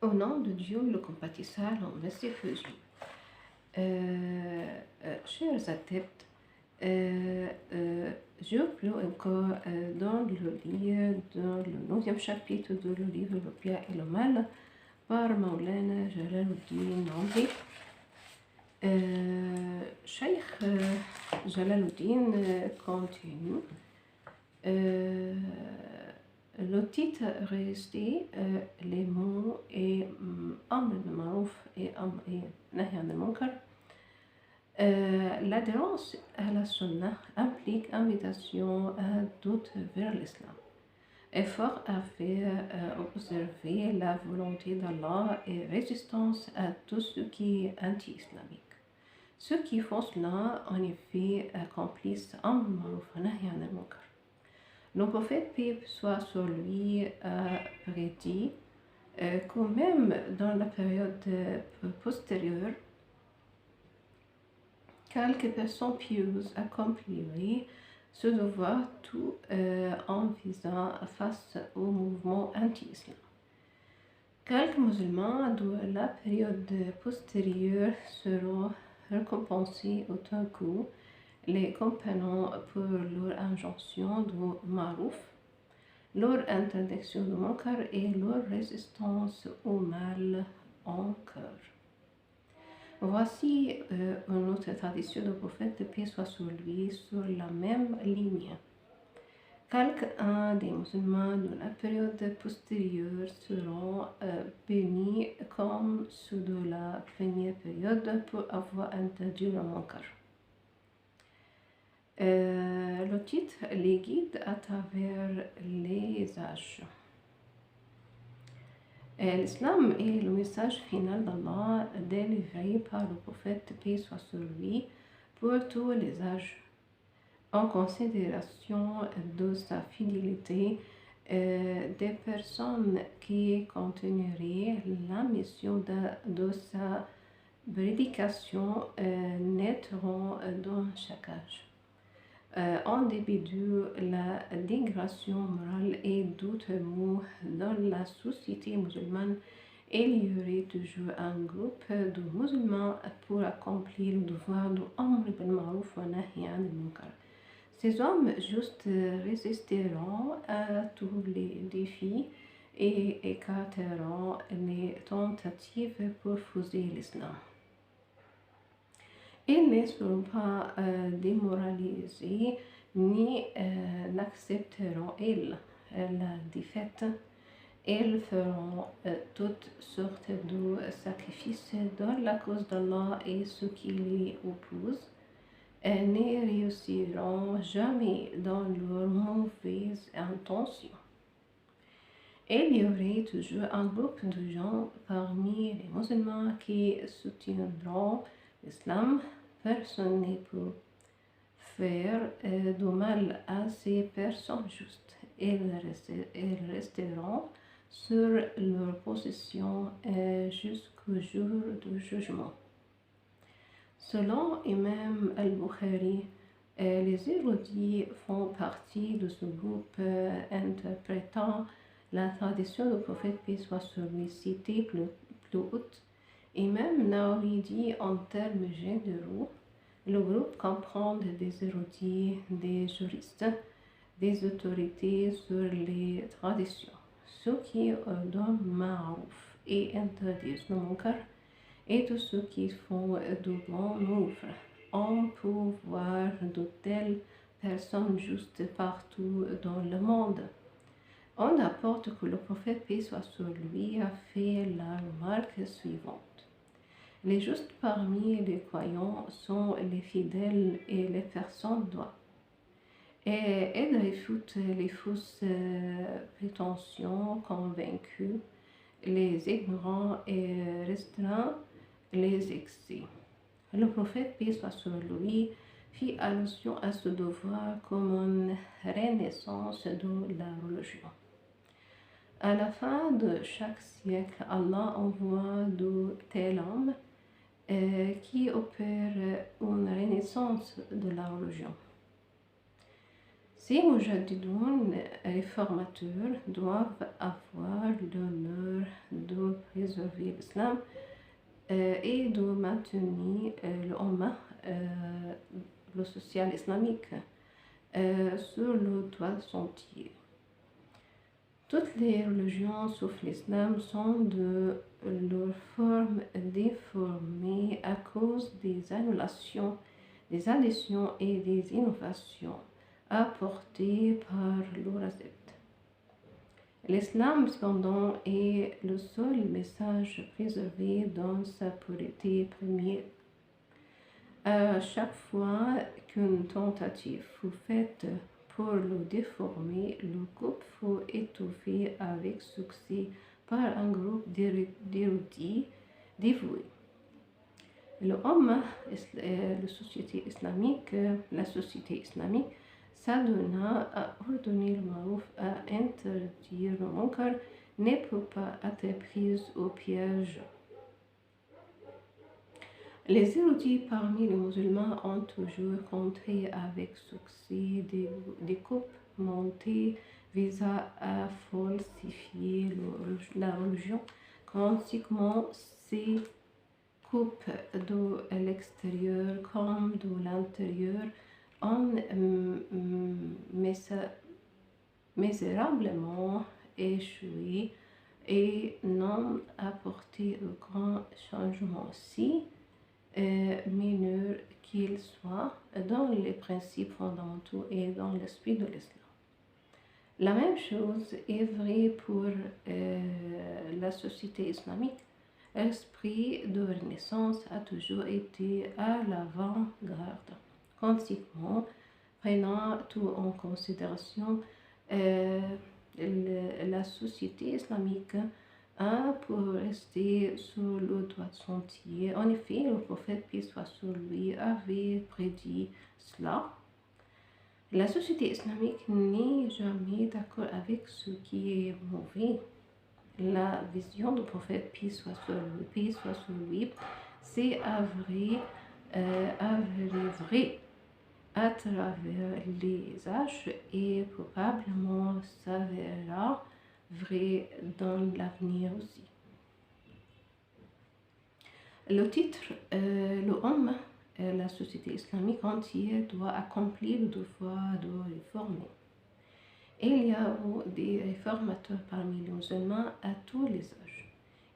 Au nom de Dieu, le compatissant, miséricordieux. Chers adeptes, je prie encore dans le livre, dans le 9e chapitre de le livre Le bien et le mal, par Maulana Jalaluddin Nandy. Cheikh Jalaluddin continue. Le titre restait les mots et Amr al-Ma'ruf et Nahy al-Munkar. L'adhérence à la Sunna implique invitation à d'autres vers l'islam. Effort à faire observer la volonté d'Allah et résistance à tout ce qui est anti-islamique. Ceux qui font cela, en effet, accomplissent Amr al-Ma'ruf et Nahy al-Munkar. Le prophète, paix soit sur lui, a prédit que même dans la période postérieure, quelques personnes pieuses accompliraient ce devoir tout en visant face au mouvement anti-islam. Quelques musulmans de la période postérieure seront récompensés autant que les compagnons pour leur injonction de Ma'ruf, leur interdiction de Munkar et leur résistance au mal en cœur. Voici une autre tradition du prophète, de paix soit sur lui, sur la même ligne. Quelques-uns des musulmans de la période postérieure seront bénis comme ceux de la première période pour avoir interdit le Munkar. Le titre les guide à travers les âges. L'islam est le message final d'Allah délivré par le prophète, paix soit sur lui, pour tous les âges. En considération de sa fidélité, des personnes qui continueraient la mission de sa prédication naîtront dans chaque âge. En dépit de la dégradation morale et d'autres maux dans la société musulmane, il y aurait toujours un groupe de musulmans pour accomplir le devoir de Amr bil Ma'ruf wa Nahy al-Munkar. Ces hommes justes résisteront à tous les défis et écarteront les tentatives pour fouiller l'islam. Ils ne seront pas démoralisés ni n'accepteront la défaite. Ils feront toutes sortes de sacrifices dans la cause d'Allah et ceux qui les opposent ne réussiront jamais dans leurs mauvaises intentions. Il y aurait toujours un groupe de gens parmi les musulmans qui soutiendront l'islam. Personne ne peut faire du mal à ces personnes justes. Ils resteront sur leur position jusqu'au jour du jugement. Selon Imam al-Bukhari, les érudits font partie de ce groupe interprétant la tradition du prophète, paix soit sur lui, citée plus haute. Imam Nawawi dit en termes généraux, le groupe comprend des érudits, des juristes, des autorités sur les traditions, ceux qui ordonnent Ma'ruf et interdisent le Munkar, et tous ceux qui font de bons œuvres. On peut voir de telles personnes justes partout dans le monde. On apporte que le prophète, paix soit sur lui, a fait la remarque suivante. Les justes parmi les croyants sont les fidèles et les personnes droites. Et elle réfute les fausses prétentions convaincues, les ignorants et restreints les excès. Le prophète, paix soit sur lui, fit allusion à ce devoir comme une renaissance de la religion. À la fin de chaque siècle, Allah envoie de tels hommes qui opèrent une renaissance de la religion. Ces mujaddidoun réformateurs doivent avoir l'honneur de préserver l'islam et de maintenir le Ummah, le social islamique, sur le droit sentier. Toutes les religions sauf l'islam sont de leur forme déformée à cause des annulations, des additions et des innovations apportées par leurs adeptes. L'islam, cependant, est le seul message préservé dans sa pureté première. À chaque fois qu'une tentative fut faite pour le déformer, le groupe fut étouffé avec succès par un groupe d'érudits dévoués. Le Ummah, la société islamique, s'adonna à ordonner le ma'rouf, à interdire le munkar, ne peut pas être prise au piège. Les érudits parmi les musulmans ont toujours contré avec succès des coupes montées visant à falsifier la religion. Conséquemment, ces coupes de l'extérieur comme de l'intérieur ont misérablement échoué et n'ont apporté aucun changement si mineur qu'il soit dans les principes fondamentaux et dans l'esprit de l'islam. La même chose est vraie pour la société islamique. L'esprit de renaissance a toujours été à l'avant-garde. Conséquemment, prenant tout en considération, la société islamique a pour rester sur le droit sentier. En effet, le prophète, paix soit sur lui, avait prédit cela. La société islamique n'est jamais d'accord avec ce qui est mauvais. La vision du prophète, paix soit sur lui, c'est vrai à travers les âges et probablement s'avérera vrai dans l'avenir aussi. Le titre, le Ummah, la société islamique entière doit accomplir le devoir de réformer. Il y a des réformateurs parmi les musulmans à tous les âges.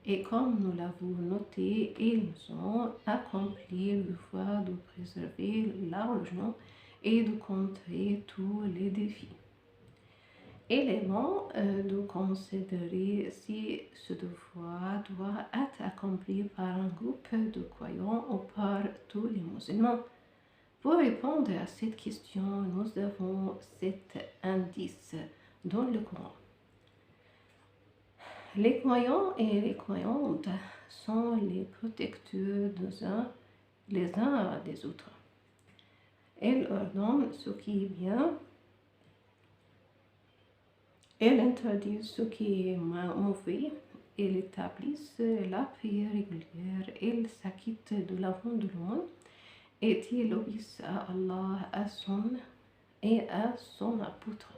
Et comme nous l'avons noté, ils ont accompli le devoir de préserver la religion et de contrer tous les défis. Il est bon de considérer si ce devoir doit être accompli par un groupe de croyants ou par tous les musulmans. Pour répondre à cette question, nous avons 7 indices dans le Coran. Les croyants et les croyantes sont les protecteurs les uns des autres. Ils ordonnent ce qui est bien. Ils interdisent ce qui est mauvais. Ils établissent la prière régulière. Ils s'acquittent de l'avant de l'homme. Et ils obéissent à Allah et à son apôtre.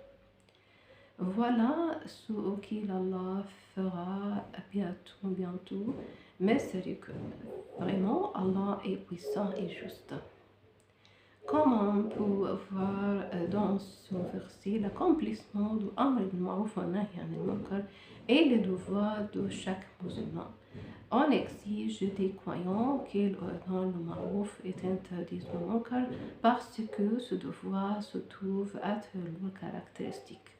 Voilà ce qu'Allah fera bientôt. Mais sérieux que vraiment Allah est puissant et juste. Comme on peut voir dans ce verset, l'accomplissement du Amr bil Ma'ruf wa Nahy anil Munkar est le devoir de chaque musulman. On exige des croyants qu'ils ordonnent le Ma'ruf et interdisent le Munkar parce que ce devoir se trouve être leur caractéristique.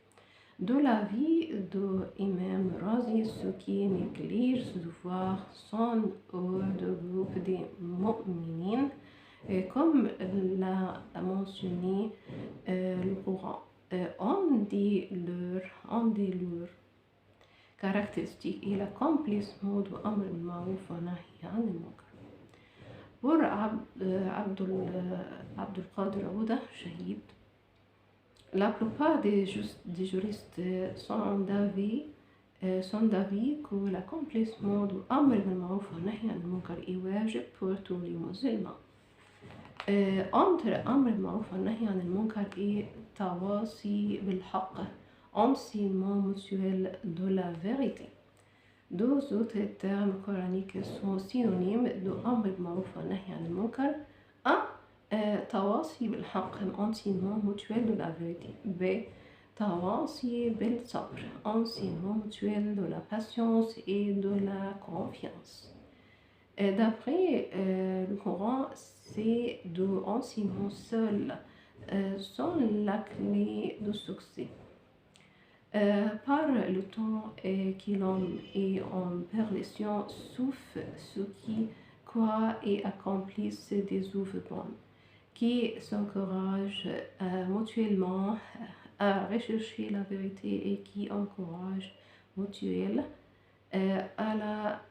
De l'avis de Imam Razi, ceux qui négligent ce devoir sont hors du groupe des mu'minines. Comme l'a mentionné le Coran, on dit leur caractéristique et l'accomplissement de Amr bil Ma'ruf wa Nahy anil Munkar. Pour Abdul Qadir Aouda, Shahid, la plupart des juristes sont d'avis que l'accomplissement de Amr bil Ma'ruf wa Nahy anil Munkar est wajib pour tous les musulmans. Entre Amr bil Ma'ruf wa Nahy anil Munkar et Tawasi bil Haqq, enseignement mutuel de la vérité. Deux autres termes coraniques sont synonymes de Amr bil Ma'ruf wa Nahy anil Munkar. A. Tawasi bil Haqq, enseignement mutuel de la vérité. B. Tawasi bil Sabr, enseignement mutuel de la patience et de la confiance. D'après le Coran, ces deux enseignements seuls sont la clé du succès. Par le temps que l'homme est en perdition, sauf ceux qui croient et accomplissent des œuvres bonnes, qui s'encouragent mutuellement à rechercher la vérité et qui encouragent mutuellement à la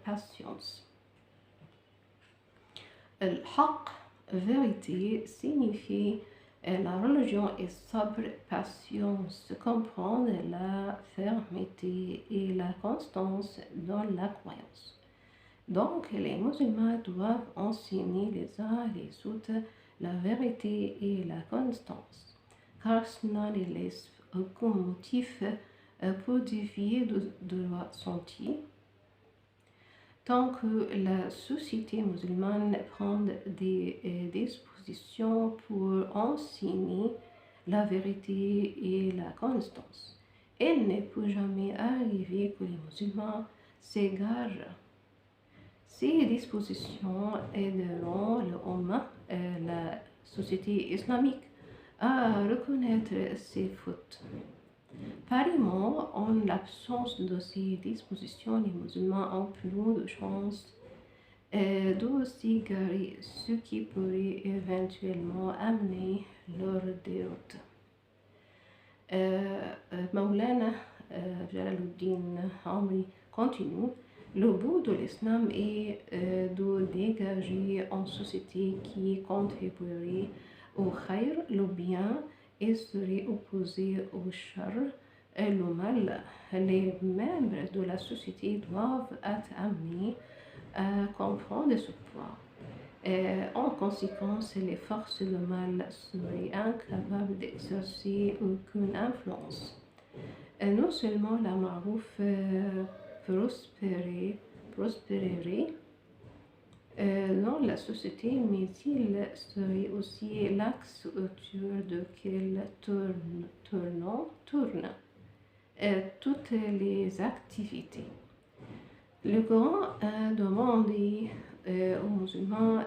patience. Al-Haqq, vérité, signifie la religion et sabr, patience, comprendre la fermeté et la constance dans la croyance. Donc, les musulmans doivent enseigner les uns les autres la vérité et la constance, car cela ne laisse aucun motif pour dévier de leur sentier. Tant que la société musulmane prend des dispositions pour enseigner la vérité et la constance, il ne peut jamais arriver que les musulmans s'égarent. Ces dispositions aideront la société islamique, à reconnaître ses fautes. Pareillement, en l'absence de ces dispositions, les musulmans ont plus de chances de s'égarer, ce qui pourrait éventuellement amener leur déroute. Maulana Jalaluddin Amri continue. Le but de l'islam est de dégager une société qui contribuerait au khayr, le bien, et serait opposée au shar, le mal. Les membres de la société doivent être amenés à comprendre ce point. En conséquence, les forces de mal seraient incapables d'exercer aucune influence. Non seulement la Marouf prospérerait dans la société, mais il serait aussi l'axe autour duquel tournent toutes les activités. Le Coran a demandé aux musulmans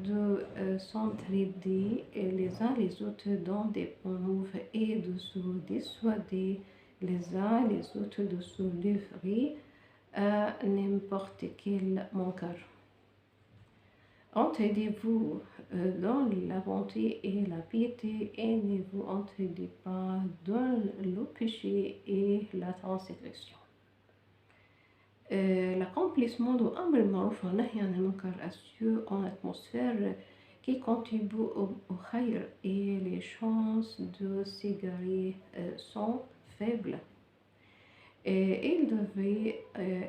de s'entraider les uns les autres dans des bons œuvres et de se dissuader les uns les autres de se livrer à n'importe quel munkar. Entraidez-vous dans la bonté et la piété et ne vous entraidez pas dans le péché et la transgression. L'accomplissement de Amr al-Ma'ruf wa Nahy anil Munkar assure une atmosphère qui contribue au khayr et les chances de s'égarer sont faibles. Il devait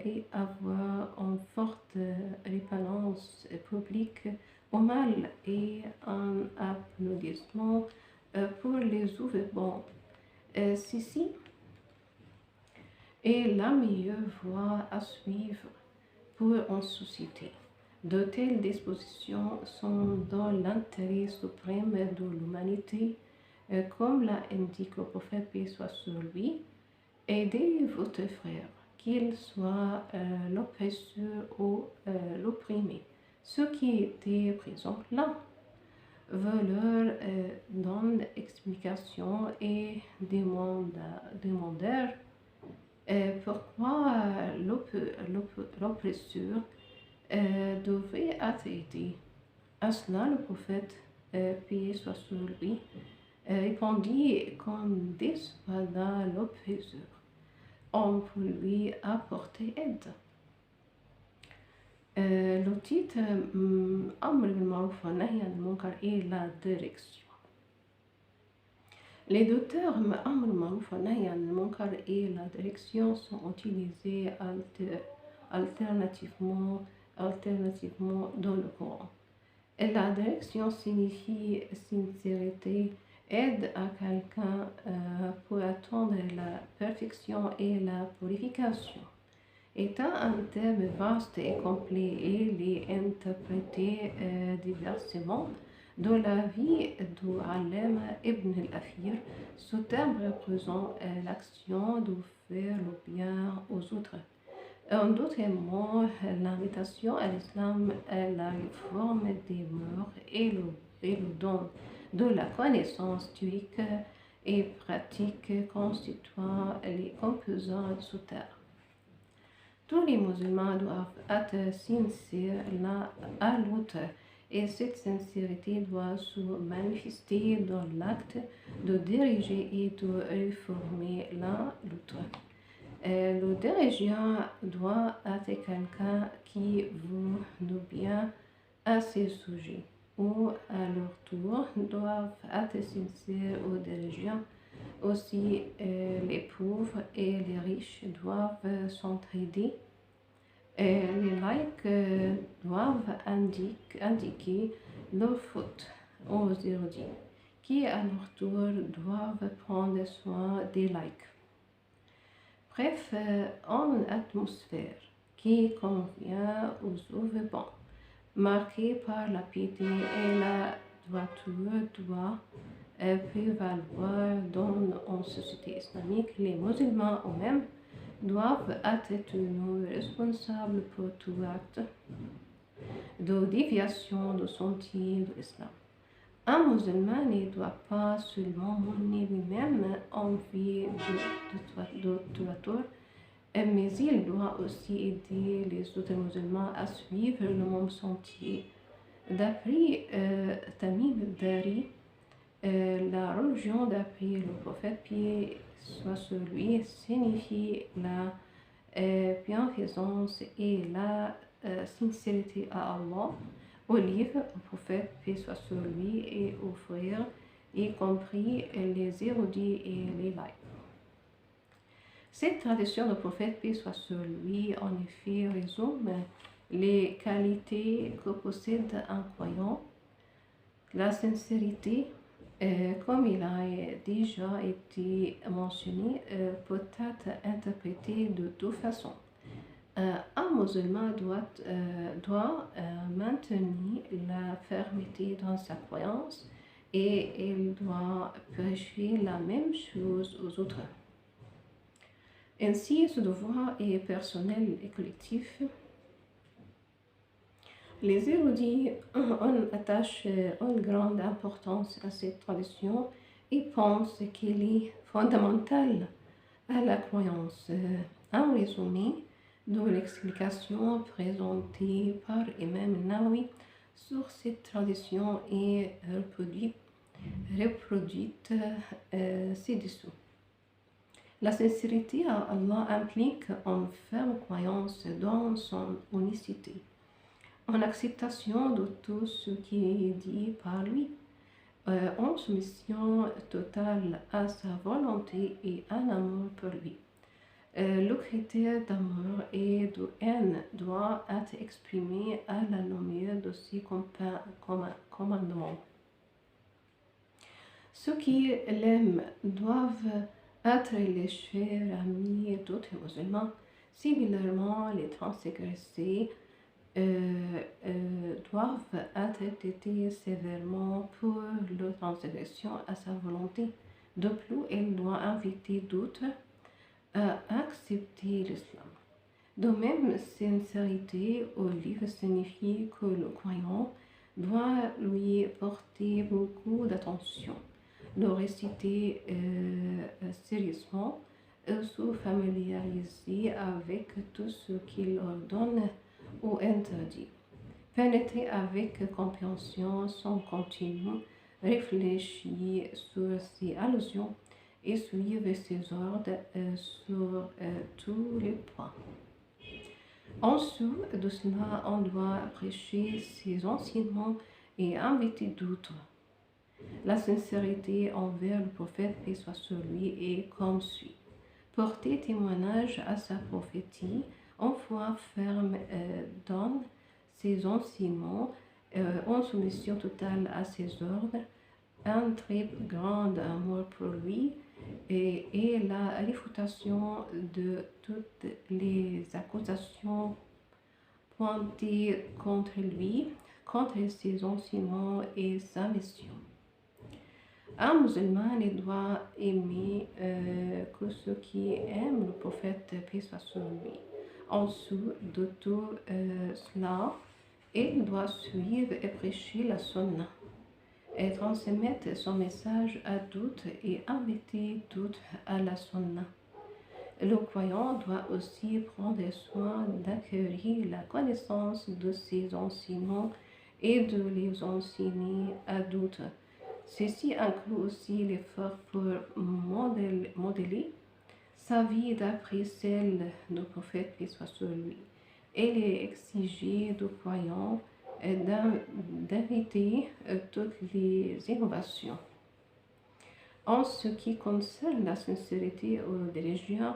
y avoir une forte réponse publique au mal et un applaudissement pour les œuvres bonnes. Ceci est la meilleure voie à suivre pour une société. De telles dispositions sont dans l'intérêt suprême de l'humanité, comme l'a indiqué le prophète, paix soit sur lui. Aidez votre frère, qu'il soit l'oppresseur ou l'opprimé. Ceux qui étaient présents là leur donnent explication et demandèrent pourquoi l'oppresseur devait être aidé. À cela, le prophète, paix soit sur lui, répondit qu'on dissuada l'oppresseur. On peut lui apporter aide. Le titre Amr bil-Ma'ruf wa Nahy anil Munkar et la direction. Les deux termes Amr bil-Ma'ruf wa Nahy anil Munkar et la direction sont utilisés alternativement dans le Coran. La direction signifie sincérité, aide à quelqu'un pour atteindre la perfection et la purification. est un terme vaste et complet et il est interprété diversement. Dans la vie de Alem ibn al-Afir, ce terme représente l'action de faire le bien aux autres. En d'autres mots, l'invitation à l'islam est la réforme des mœurs et le don de la connaissance théorique et pratique constituant les composants de ce terme. Tous les musulmans doivent être sincères l'un à l'autre et cette sincérité doit se manifester dans l'acte de diriger et de réformer l'un l'autre. Le dirigeant doit être quelqu'un qui veut le bien à ses sujets, ou à leur tour doivent être sincères aux dirigeants. Aussi, les pauvres et les riches doivent s'entraider. Les laïcs doivent indiquer leurs fautes aux érudits, qui à leur tour doivent prendre soin des laïcs. Bref, une atmosphère qui convient aux vivants, marquée par la piété et la droiture, doit prévaloir dans une société islamique. Les musulmans eux-mêmes doivent être tenus responsables pour tout acte de déviation du sentier de l'islam. Un musulman ne doit pas seulement mener lui-même en vie de droiture, mais il doit aussi aider les autres musulmans à suivre le même sentier. D'après Tamim Dari, la religion d'après le prophète, paix soit sur lui, signifie la bienfaisance et la sincérité à Allah, au livre, au prophète, paix soit sur lui, et aux frères, y compris les érudits et les laïcs. Cette tradition du prophète, paix soit sur lui, en effet, résume les qualités que possède un croyant, la sincérité, comme il a déjà été mentionné, peut être interprété de deux façons. Un musulman doit maintenir la fermeté dans sa croyance et il doit prêcher la même chose aux autres. Ainsi, ce devoir est personnel et collectif. Les érudits attachent une grande importance à cette tradition et pensent qu'elle est fondamentale à la croyance. En résumé de l'explication présentée par Imam Nawawi sur cette tradition est reproduite ci-dessous. La sincérité à Allah implique une ferme croyance dans son unicité, en acceptation de tout ce qui est dit par lui, en soumission totale à sa volonté et un amour pour lui. Le critère d'amour et de haine doit être exprimé à la lumière de ses commandements. Ceux qui l'aiment doivent être les chers amis d'autres musulmans. Similairement, les transgressés doivent être traités sévèrement pour leur transgression à sa volonté. De plus, il doit inviter d'autres à accepter l'islam. De même, sincérité au livre signifie que le croyant doit lui porter beaucoup d'attention, le réciter sérieusement, se familiariser avec tout ce qu'il ordonne ou interdit, pénétrer avec compréhension son contenu, réfléchir sur ses allusions et suivre ses ordres sur tous les points. En dessous de cela, on doit prêcher ses enseignements et inviter d'autres. La sincérité envers le prophète, paix soit sur lui, est comme suit. Porter témoignage à sa prophétie, en foi ferme dans ses enseignements, en soumission totale à ses ordres, un très grand amour pour lui, et la réfutation de toutes les accusations pointées contre lui, contre ses enseignements et sa mission. Un musulman ne doit aimer que ceux qui aiment le prophète, paix soit sur lui. En dessous de tout cela, il doit suivre et prêcher la sunna et transmettre son message à toutes et inviter toutes à la sunna. Le croyant doit aussi prendre soin d'acquérir la connaissance de ses enseignements et de les enseigner à d'autres. Ceci inclut aussi l'effort pour modeler sa vie d'après celle du prophète, paix soit sur lui. Il est exigé du croyant d'éviter toutes les innovations. En ce qui concerne la sincérité aux religions,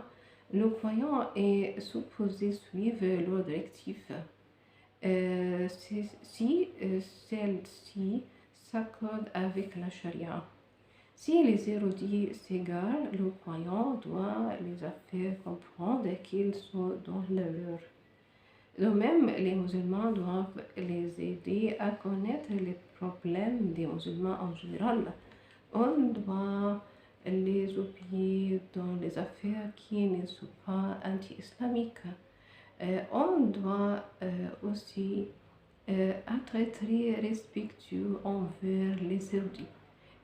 le croyant est supposé suivre leur directive si celle-ci s'accorde avec la charia. Si les érudits s'égarent, le croyant doit les faire comprendre qu'ils sont dans l'erreur. De même, les musulmans doivent les aider à connaître les problèmes des musulmans en général. On doit les oublier dans les affaires qui ne sont pas anti-islamiques. On doit aussi être très respectueux envers les érudits.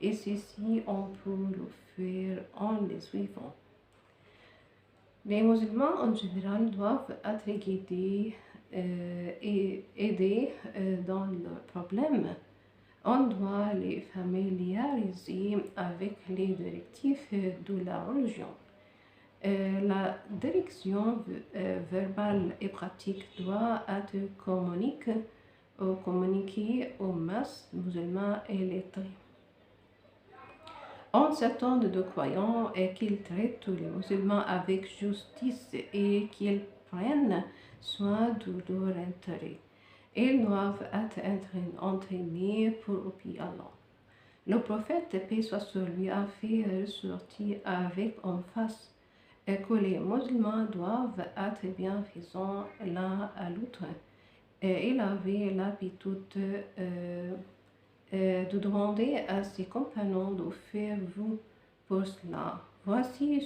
Et ceci, on peut le faire en les suivant. Les musulmans en général doivent être guidés et aidés dans leurs problèmes. On doit les familiariser avec les directives de la religion. La direction verbale et pratique doit être communiquée aux masses musulmanes et lettrés. On s'attend de croyants et qu'ils traitent tous les musulmans avec justice et qu'ils prennent soin de leur intérêt. Ils doivent être entraînés pour obéir à Allah. Le prophète, paix soit sur lui, a fait ressortir avec emphase que les musulmans doivent être bienfaisants l'un à l'autre. Il avait l'habitude de demander à ses compagnons de faire vous pour cela. Voici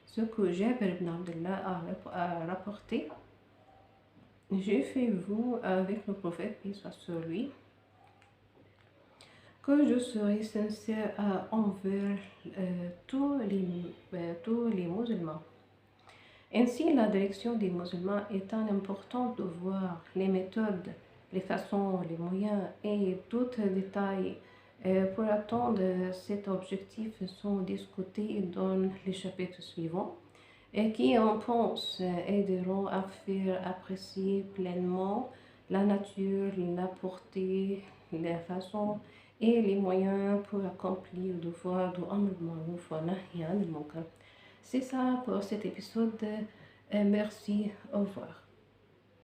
ce que Jabir ibn Abdullah a rapporté. J'ai fait vous avec le prophète, paix soit sur lui, que je serai sincère envers tous les musulmans. Ainsi, la direction des musulmans étant importante de voir les méthodes, les façons, les moyens et d'autres détails pour atteindre cet objectif sont discutés dans les chapitres suivants et qui, on pense, aideront à faire apprécier pleinement la nature, la portée, les façons et les moyens pour accomplir le devoir de Amr al-Ma'ruf wa Nahy anil Munkar. C'est ça pour cet épisode. Merci, au revoir.